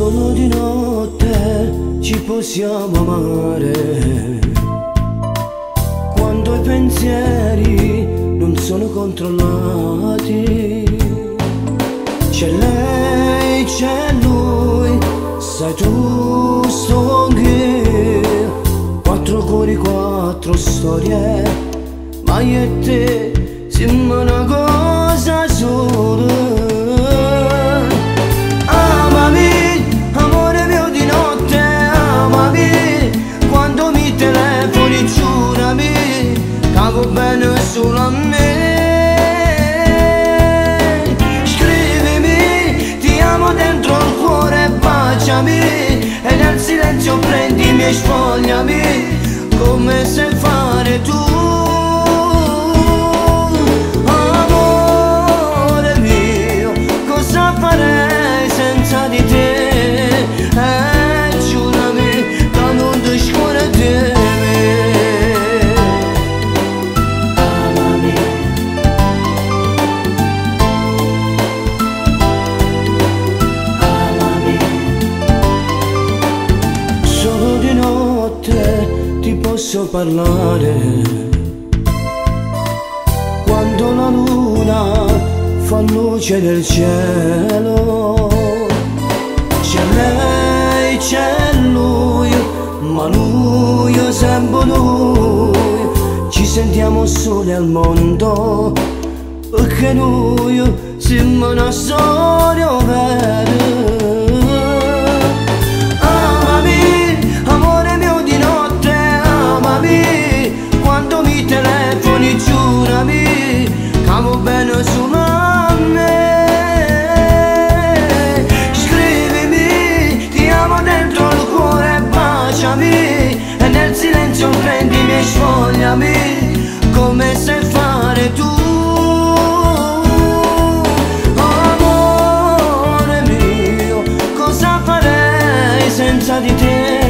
Solo di notte ci possiamo amare, quando i pensieri non sono controllati. C'è lei, c'è lui, sai tu sto che quattro cuori, quattro storie, ma io e te siamo una cosa sola. Bene solo a me, scrivimi, ti amo dentro il cuore, baciami, e nel silenzio prendimi e sfogliami, come sai fare tu. Amore mio, cosa farei senza di te? Giurami che non ti scorderò. Ti posso parlare quando la luna fa luce nel cielo. C'è lei, c'è lui, ma lui è sempre lui. Ci sentiamo soli al mondo perché noi siamo una storia vera. Amo bene solo a me, scrivimi, ti amo dentro il cuore, baciami, e nel silenzio prendimi e sfogliami, come sai fare tu. Amore mio, cosa farei senza di te?